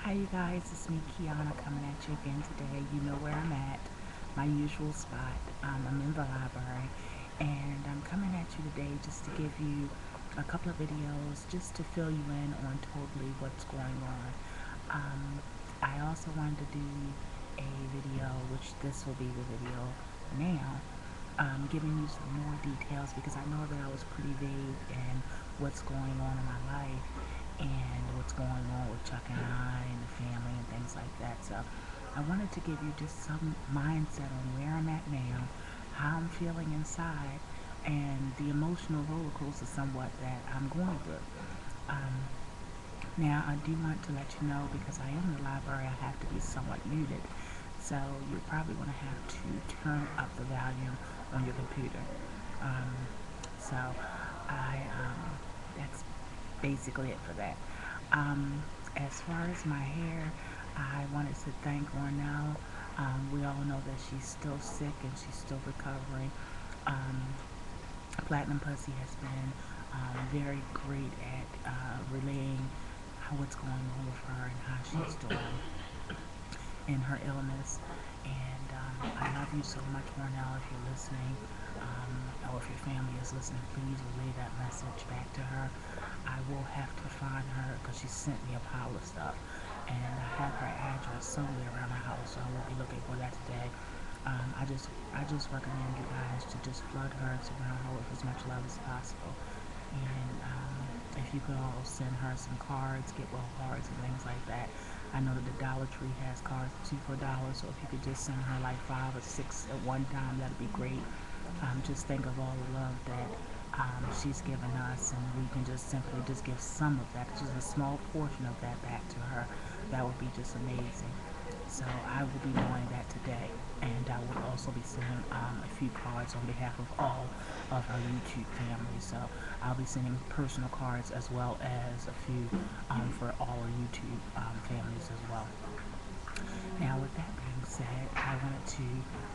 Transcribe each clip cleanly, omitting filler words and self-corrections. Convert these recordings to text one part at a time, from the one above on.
Hi, you guys. It's me, Kiana, coming at you again today. You know where I'm at, my usual spot. I'm in the library, and I'm coming at you today just to give you a couple of videos just to fill you in on totally what's going on. I also wanted to do a video, which this will be the video now, giving you some more details because I know that I was pretty vague in what's going on in my life and what's going on with Chuck and I and the family and things like that. So I wanted to give you just some mindset on where I'm at now, how I'm feeling inside, and the emotional roller coaster somewhat that I'm going through. Um, Now, I do want to let you know because I am in the library, I have to be somewhat muted. So you're probably going to have to turn up the volume on your computer. Um, so that's basically it for that. As far as my hair, I wanted to thank Ornell. We all know that she's still sick and she's still recovering. Um, Platinum Pussy has been very great at relaying what's going on with her and how she's doing in her illness. And I love you so much, Ornell, if you're listening, or if your family is listening, please relay that message back to her. I will have to find her because she sent me a pile of stuff, and I have her address somewhere around the house, so I will be looking for that today. I just recommend you guys to just flood her and surround her with as much love as possible. And if you could all send her some cards, get well cards and things like that. I know that the Dollar Tree has cards 2 for $1, so if you could just send her like 5 or 6 at one time, that'd be great. Just think of all the love that she's given us, and we can just simply just give some of that, just a small portion of that back to her. That would be just amazing. So I will be doing that today, and I will also be sending a few cards on behalf of all of our YouTube family. So I'll be sending personal cards as well as a few for all our YouTube families as well. Now, with that being said, I wanted to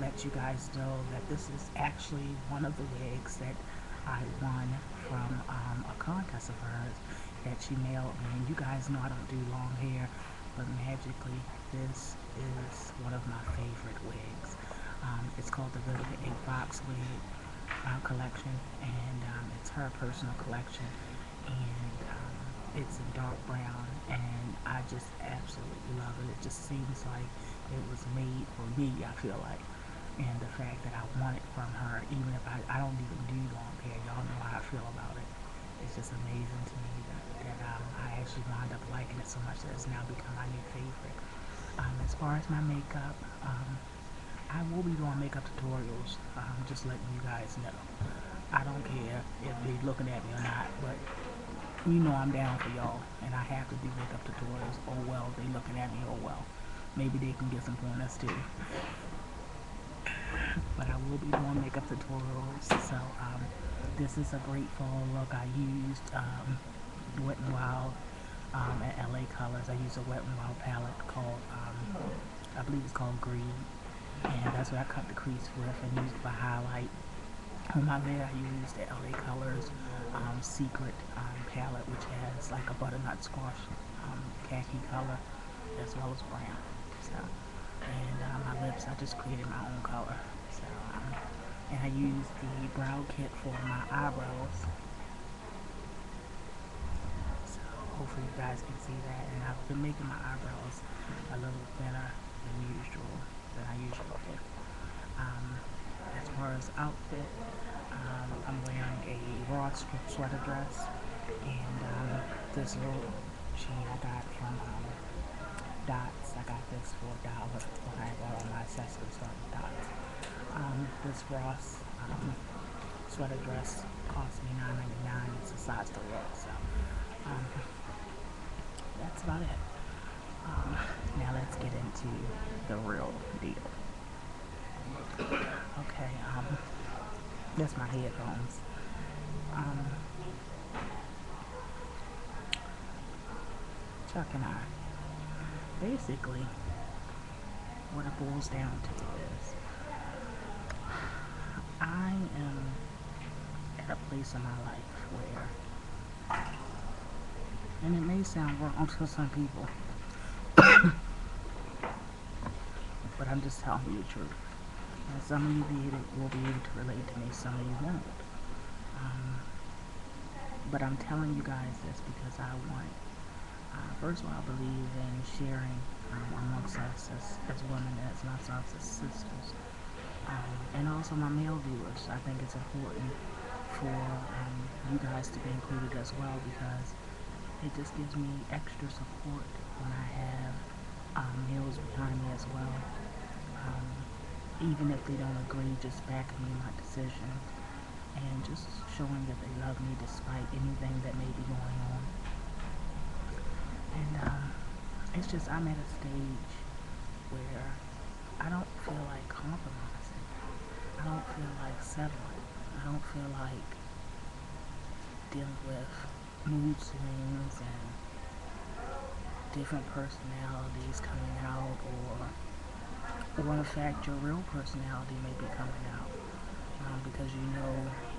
let you guys know that this is actually one of the wigs that I won from a contest of hers that she mailed me. And you guys know I don't do long hair, but magically, this is one of my favorite wigs. It's called the Vivica A. Fox wig collection, and it's her personal collection. And it's in dark brown, and I just absolutely love it. It just seems like it was made for me, I feel like. And the fact that I want it from her, even if I don't even do long hair, y'all know how I feel about it. It's just amazing to me that I actually wound up liking it so much that it's now become my new favorite. As far as my makeup, I will be doing makeup tutorials, just letting you guys know. I don't care if they're looking at me or not, but you know I'm down for y'all, and I have to do makeup tutorials. Oh well, they looking at me. Oh well, maybe they can get some pointers too. But I will be doing makeup tutorials. So this is a great fall look. I used Wet n Wild at LA Colors. I used a Wet n Wild palette called I believe it's called Green, and that's what I cut the crease with and used for highlight. On my lid, I used the LA Colors Secret palette, which has like a butternut squash khaki color as well as brown. So, and my lips, I just created my own color. So, and I used the brow kit for my eyebrows. So hopefully you guys can see that. And I've been making my eyebrows a little thinner than I usually do. As far as outfit, I'm wearing a raw sweater dress, and this little chain I got from Dots. I got this for $1 when I bought all my accessories from Dots. This Ross sweater dress cost me $9.99. It's a size 3X. So um, that's about it. Now let's get into the real deal. Okay, that's my headphones. Um, Chuck and I, basically, what it boils down to is, I am at a place in my life where, and it may sound wrong to some people, But I'm just telling you the truth. And some of you will be able to relate to me, some of you won't. Um, but I'm telling you guys this because I want, first of all, I believe in sharing amongst us as women, as myself, as sisters. And also my male viewers. I think it's important for you guys to be included as well, because it just gives me extra support when I have males behind me as well. Um, Even if they don't agree, just backing me in my decisions and just showing that they love me despite anything that may be going on. And it's just I'm at a stage where I don't feel like compromising. I don't feel like settling. I don't feel like dealing with mood swings and different personalities coming out, or in fact your real personality may be coming out, because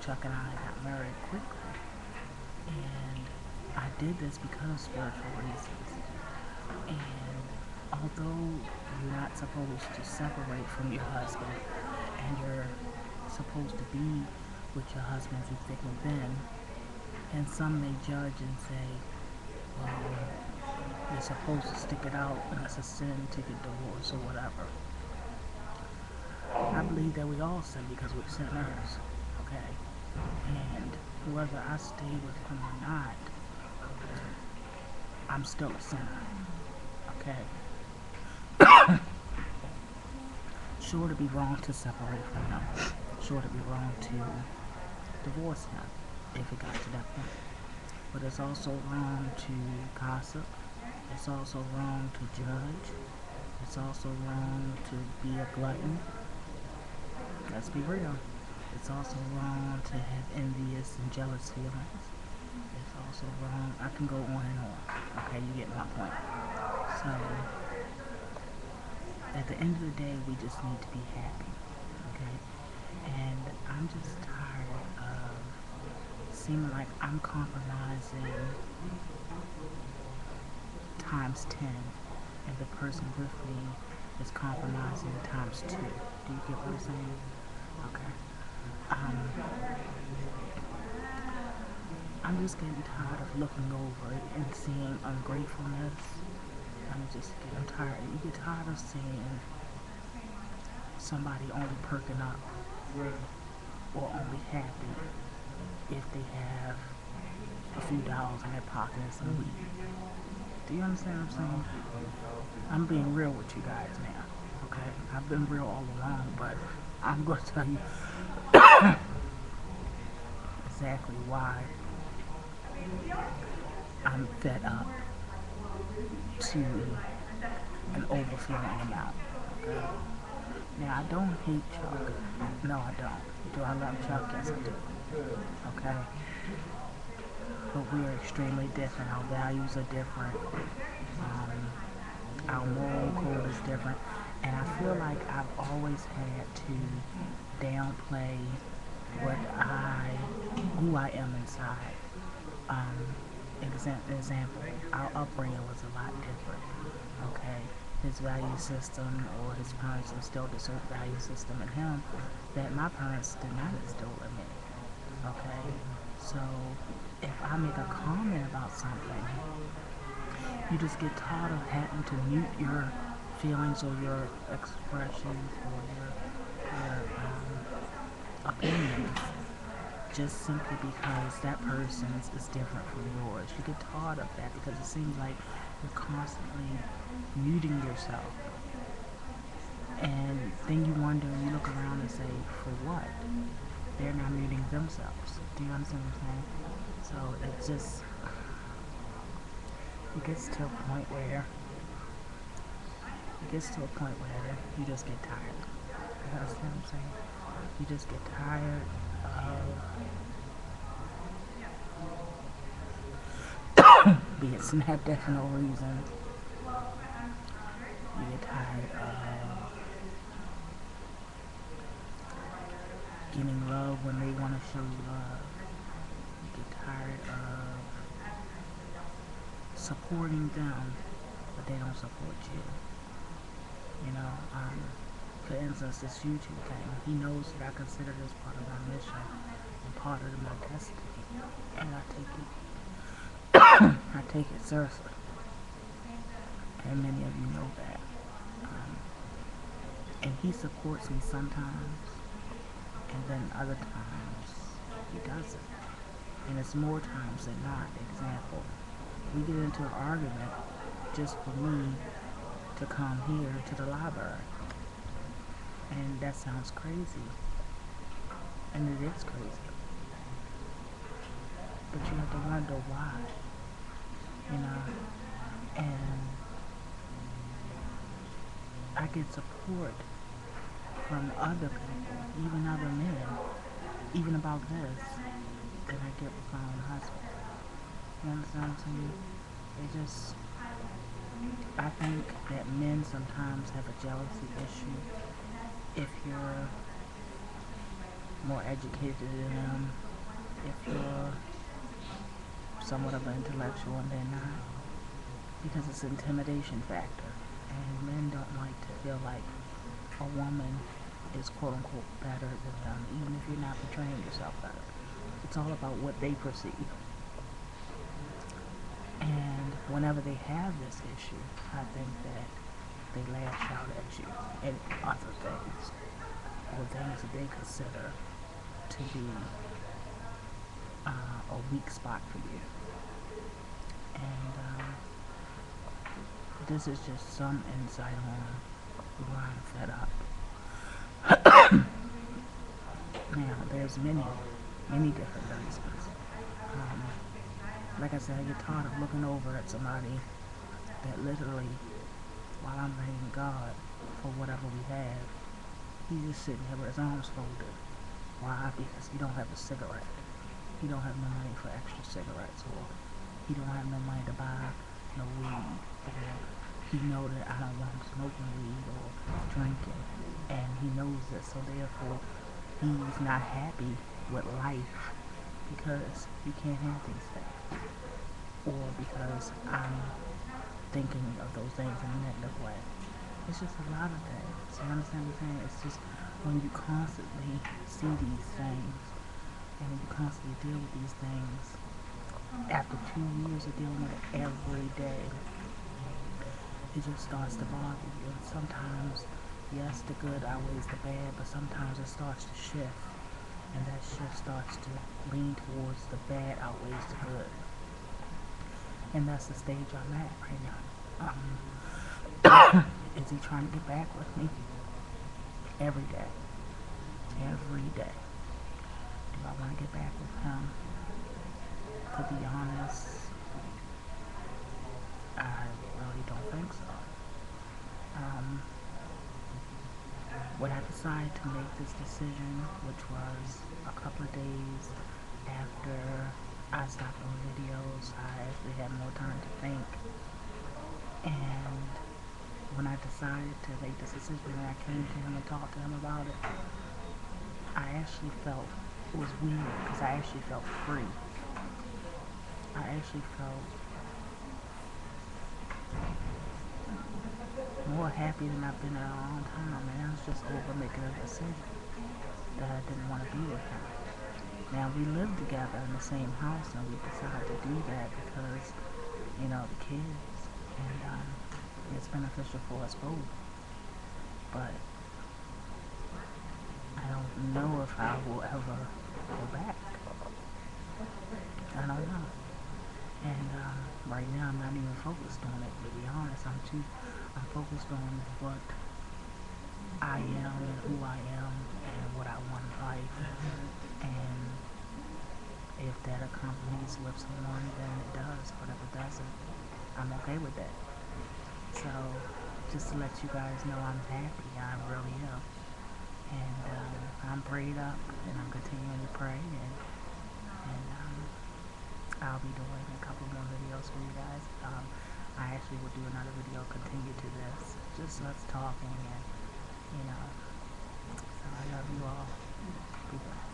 Chuck and I got married quickly, and I did this because of spiritual reasons. And although you're not supposed to separate from your husband, and you're supposed to be with your husband through thick and thin, and some may judge and say, well, you're supposed to stick it out and it's a sin to get divorced or whatever. I believe that we all sin because we're sinners, okay? And whether I stay with him or not, I'm still a sinner, okay? Sure to be wrong to separate from him. Sure to be wrong to divorce him if it got to that point. But it's also wrong to gossip. It's also wrong to judge. It's also wrong to be a glutton. Let's be real. It's also wrong to have envious and jealous feelings. It's also wrong. I can go on and on. Okay, you get my point. So, at the end of the day, we just need to be happy. Okay? And I'm just tired of seeming like I'm compromising times 10, and the person with me is compromising times 2. Do you get what I'm saying? Okay. I'm just getting tired of looking over it and seeing ungratefulness. I'm tired. You get tired of seeing somebody only perking up or only happy if they have a few dollars in their pocket and some weed. Do you understand what I'm saying? I'm being real with you guys now, okay? I've been real all along, but I'm going to tell you exactly why I'm fed up to an overflowing amount, okay? Now, I don't hate Chuck. No, I don't. Do I love Chuck? Yes, I do. Okay? But we are extremely different. Our values are different. Our moral code is different. And I feel like I've always had to downplay who I am inside. Example, our upbringing was a lot different. Okay? His value system, or his parents instilled a certain value system in him that my parents did not instill in me. Okay? So, if I make a comment about something, you just get tired of having to mute your feelings or your expressions or your opinions just simply because that person's is different from yours. You get tired of that because it seems like you're constantly muting yourself. And then you wonder and you look around and say, for what? They're not muting themselves. Do you understand what I'm saying? So it gets to a point where you just get tired. You understand what I'm saying? You just get tired of being snapped at for no reason. You get tired of getting love when they want to show you love. You get tired of supporting them but they don't support you. You know, for instance, this YouTube thing, he knows that I consider this part of my mission and part of my destiny, and I take it seriously, and many of you know that. Um, and he supports me sometimes, and then other times he doesn't. And it's more times than not. Example, we get into an argument just for me to come here to the library. And that sounds crazy. And it is crazy. But you have to wonder why. You know? And I get support from other people, even other men, even about this, than I get with my own husband. You understand what I'm saying? It just, I think that men sometimes have a jealousy issue if you're more educated than them, if you're somewhat of an intellectual and they're not, because it's an intimidation factor. And men don't like to feel like a woman is quote unquote better than them, even if you're not portraying yourself better. It's all about what they perceive. And whenever they have this issue, I think that they lash out at you and other things, or things that they consider to be a weak spot for you. And this is just some insight on why I'm fed up. Now, there's many different reasons. Like I said, I get tired of looking over at somebody that literally, while I'm thanking God for whatever we have, he's just sitting here with his arms folded. Why? Because he don't have a cigarette. He don't have no money for extra cigarettes, or he don't have no money to buy no weed, or he know that I don't want him smoking weed or drinking, and he knows that, so therefore he's not happy with life because he can't have these things, or because I'm thinking of those things in a negative way. It's just a lot of things. You understand what I'm saying? It's just when you constantly see these things and when you constantly deal with these things, after 2 years of dealing with it every day, it just starts to bother you. And sometimes, yes, the good outweighs the bad, but sometimes it starts to shift, and that shift starts to lean towards the bad outweighs the good. And that's the stage I'm at right now. Is he trying to get back with me? Every day. Every day. Do I want to get back with him? To be honest, I really don't think so. When I decided to make this decision, which was a couple of days after I stopped doing videos, I actually had more time to think. And when I decided to make this decision and I came to him and talked to him about it, I actually felt, it was weird because I actually felt free. I actually felt more happy than I've been in a long time, and I was just over making a decision that I didn't want to be with him. Now, we live together in the same house, and we decided to do that because, you know, the kids, and it's beneficial for us both. But I don't know if I will ever go back. I don't know. And right now I'm not even focused on it, to be honest. I'm focused on what I am and who I am and what I want in life. And if that accompanies with someone, then it does. But if it doesn't, I'm okay with that. So just to let you guys know, I'm happy. I really am. And I'm prayed up, and I'm continuing to pray, and I'll be doing a couple more videos for you guys. I actually will do another video continue to this, just us talking, and you know. So I love you all. Be blessed.